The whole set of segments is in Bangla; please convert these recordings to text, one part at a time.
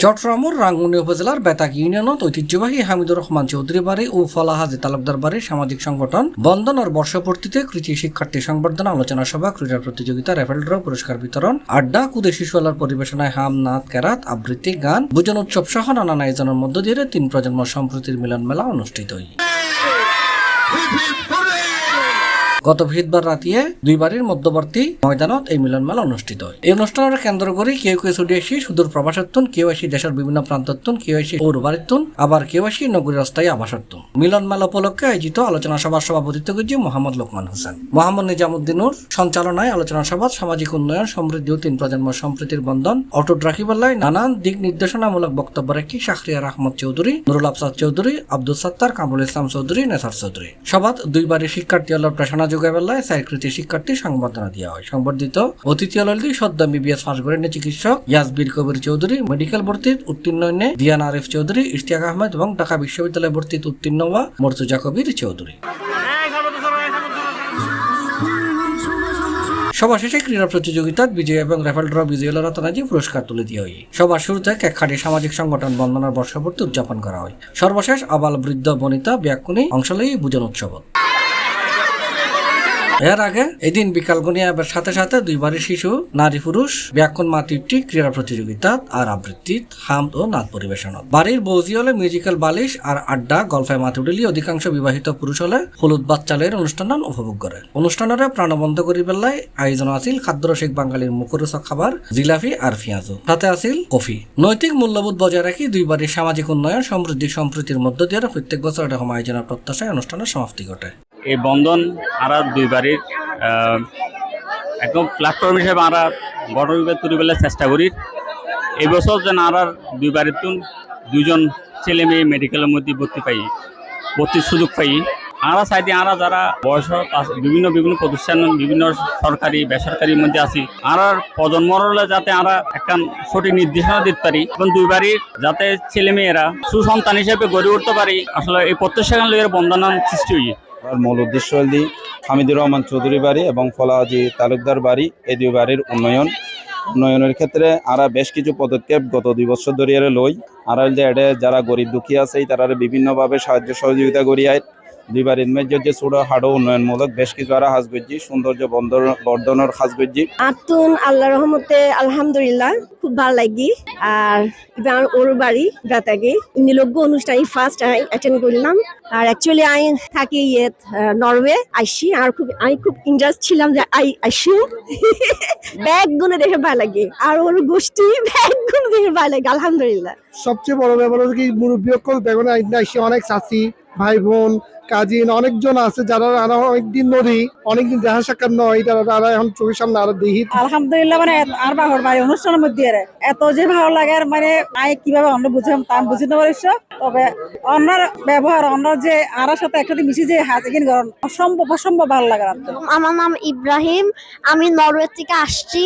চট্টগ্রামের রাঙ্গুনি উপজেলার বেতাক ইউনিয়নত ঐতিহ্যবাহী হামিদুর রহমান চৌধুরী বাড়ি ও ফলাহ হাজি তালুকদার বাড়ির সামাজিক সংগঠন বন্দনার বর্ষপূর্তিতে কৃতি শিক্ষার্থী সংবর্ধনা আলোচনা সভা ক্রীড়া প্রতিযোগিতা রেফেল ড্র পুরস্কার বিতরণ আড্ডা কুদে শিশুয়ালার পরিবেশনায় হাম নাত কেরাত আবৃত্তি গান ভোজন উৎসব সহ নানান আয়োজনের মধ্য দিয়ে 3 প্রজন্ম সম্প্রীতির মিলন মেলা অনুষ্ঠিত হয়। গত বুধবার রাতিয়ে দুই বাড়ির মধ্যবর্তী ময়দানত এই মিলন মেলা অনুষ্ঠিত হয়। এই অনুষ্ঠানের কেন্দ্র করে কেউ ছুটে আসি সুদূর প্রবাসত্তুন, কেউ আসি দেশের বিভিন্ন প্রান্তত্তুন, কেউ আসি পৌর বাড়িত্তুন, আবার কেউ আসি নগরীর অস্থায়ী আবাসত্তুন। মিলন মেলা উপলক্ষে আয়োজিত আলোচনা সভার সভাপতিত্ব করছে মোহাম্মদ লোকমান হোসেন। মোহাম্মদ নিজামুদ্দিনুর সঞ্চালনায় আলোচনা সভা সামাজিক উন্নয়ন, সমৃদ্ধি ও 3 প্রজন্ম সম্প্রীতির বন্ধন অটুট রাখিবার নানান দিক নির্দেশনামূলক বক্তব্য রাখি শাহরিয়ার আহমদ চৌধুরী, নুরুল আফসাদ চৌধুরী, আব্দুল সাত্তার, কামরুল ইসলাম চৌধুরী, নেসার চৌধুরী। সভাত দুই বাড়ির শিক্ষার্থী হল প্রেষণা যোগাবেলায় সাইকৃতি শিক্ষার্থী সংবর্ধনা দেওয়া হয়। সংবর্ধিত অতিথি হল সদ্য MBBS পাশ গ্রেডের চিকিৎসক ইয়াসবির কবির চৌধুরী, মেডিকেল ভর্তিত উত্তীর্ণ দিয়ান আরিফ চৌধুরী, ইশতিয়াক আহমেদ এবং ঢাকা বিশ্ববিদ্যালয় ভর্তিত উত্তীর্ণ হওয়া মর্তুজা কবির চৌধুরী। সভা শেষে ক্রীড়া প্রতিযোগিতার বিজয়ী এবং রেফেল ড্র বিজয়ী রতনাজি পুরস্কার তুলে দিয়ে হয়। সবার শুরুতে কেকখাটি সামাজিক সংগঠন বন্দনার বর্ষপূর্তি উদযাপন করা হয়। সর্বশেষ আবাল বৃদ্ধ বনিতা ব্যাকুনি অংশ লই ভোজন উৎসব। এর আগে এদিন বিকাল গনিয়াবের সাথে সাথে দুই বাড়ির শিশু, নারী পুরুষ ব্যাকুন মাতৃত্বী ক্রীড়া প্রতিযোগিতা আর আবৃত্তি, হামদ ও নাচ পরিবেশন। বাড়ির বৌজি হলে মিউজিক্যাল বালিশ আর আড্ডা গল্পে মাতুডেলি অধিকাংশ বিবাহিত পুরুষ হলে হলুদ বাচ্চালের অনুষ্ঠান উপভোগ করে। অনুষ্ঠানের প্রাণবন্ত করি বেলায় আয়োজন আছিল খাদ্যরসিক বাঙালির মুখরোচক খাবার জিলাপি আর পেঁয়াজু, সাথে আছিল কফি। নৈতিক মূল্যবোধ বজায় রাখি দুই বাড়ির সামাজিক উন্নয়ন, সমৃদ্ধি, সম্প্রীতির মধ্য দিয়ে প্রত্যেক বছর এরকম আয়োজনের প্রত্যাশায় অনুষ্ঠানের সমাপ্তি ঘটে। এই বন্ধন আর দুই বাড়ির একদম প্ল্যাটফর্ম হিসেবে আমরা গঠন তৈরি করার চেষ্টা করি। এই বছর যেন আর দুই বাড়ির দুজন ছেলে মেয়ে মেডিকেলের মধ্যে ভর্তির সুযোগ পাই। আমরা চাইতে আমরা যারা বয়স বিভিন্ন প্রতিষ্ঠান, বিভিন্ন সরকারি বেসরকারির মধ্যে আছি, আর প্রজন্মরলে যাতে আমরা একটা সঠিক নির্দেশনা দিতে পারি এবং দুই বাড়ির যাতে ছেলে মেয়েরা সুসন্তান হিসেবে গড়ে উঠতে পারি। আসলে এই প্রত্যাশা লইয়ের বন্ধনার সৃষ্টি হয়ে মূল উদ্দেশ্য হল হামিদুর রহমান চৌধুরী বাড়ি এবং ফলাহ হাজি তালুকদার বাড়ি, এই দুই বাড়ির উন্নয়নের ক্ষেত্রে আমরা বেশ কিছু পদক্ষেপ গত 2 বছর ধরে লই। আর এটা যারা গরিব দুঃখী আছে তারা বিভিন্নভাবে সাহায্য সহযোগিতা করিয়ায় দুই বাড়ির মধ্যে যে ছোট হাড়ো উন্নয়নমূলক বেশ কিছু আর হাজ করছি, সৌন্দর্য বর্ধনের হাজ করছি। আতুন আল্লাহ রহমতে আলহামদুলিল্লাহ খুব ভালো লাগি। আর এবার ওর বাড়ি গাতাগে নিলগ্য অনুষ্ঠান ফার্স্ট অ্যাটেন্ড করলাম। আর অ্যাকচুয়ালি আমি থাকি নরওয়ে আইসি, আর আমি খুব ইন্টারেস্ট ছিলাম যে আইসি ব্যাগ গুলো দেখে ভালো লাগে, আর ওর গোষ্ঠী ব্যাগ গুলো দেখে ভালো লাগে। আলহামদুলিল্লাহ সবচেয়ে বড় ব্যাপার হচ্ছে কি মুরব্বী দেখুন অনেক চাচি ভাই বোন কাজিন অনেকজন আছে যারা অনেকদিন অনেকদিন দেখা সাক্ষাৎ নয়, তারা এখন চোখের সামনে আরো দেখি। আলহামদুলিল্লাহ মানে আর বাহর বাড়ি অনুষ্ঠানের মধ্যে এত যে ভালো লাগে, আর মানে আই কিভাবে আমরা বুঝলাম তা বুঝতে পারিস। তবে অন্যার ব্যবহার, অন্যার যে আর সাথে একসাথে মিশি যে হাজির করেন অসম্ভব ভালো লাগে। আমার নাম ইব্রাহিম, আমি নরওয়ে থেকে আসছি।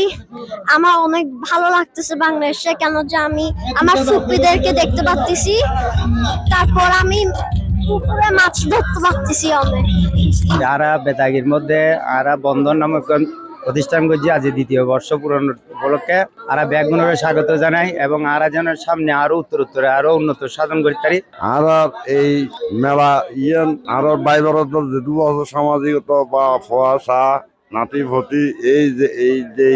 আমার অনেক ভালো লাগতেছে বাংলাদেশে, কেন যে আমি আমার ফুপিদেরকে দেখতে পাচ্ছি, তারপর আমি পুকুরে মাছ ধরতে পারতেছি অনেক। যারা বেতাগির মধ্যে আরা বন্ধন নামক প্রতিষ্ঠান করছি আজ 2য় বর্ষ পূরণ উপলক্ষে আরা ব্যাগগুলোকে স্বাগত জানাই এবং আরা যেন সামনে আরো উত্তরোত্তরে আরো উন্নত সাধন করতে পারি। আর এই মেলা আর বাইবার যেটুকু সামাজিকতা বা ফোয়াশা নাতি ভতি এই যে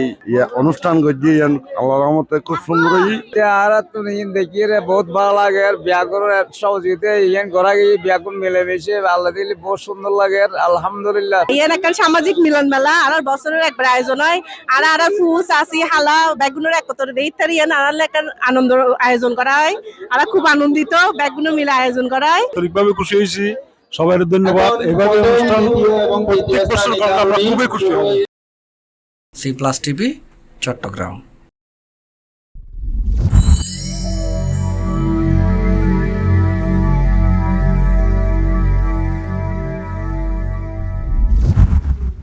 অনুষ্ঠান করছি আল্লাহর রহমতে খুব সুন্দর। আর তুমি দেখি রে বহুত ভালো লাগে, আর ব্যাগুর সহযোগিতা করা গিয়ে ব্যাগুন মিলেমিশে আল্লাহ দিলে বহুত সুন্দর লাগে। আলহামদুলিল্লাহ একটা সামাজিক মিলন মেলা আর বছরের একবার আয়োজন হয়। আর ফুস আসি হালা ব্যাগুনের একত্র ইত্যাদি আনন্দ আয়োজন করা হয়। আর খুব আনন্দিত ব্যাগুনো মিলে আয়োজন করা হয়। আন্তরিকভাবে খুশি হয়েছি, সবাই ধন্যবাদ। এভাবে অনুষ্ঠান প্রত্যেক বছর আমরা খুবই খুশি হব। C+ TV Chittagong.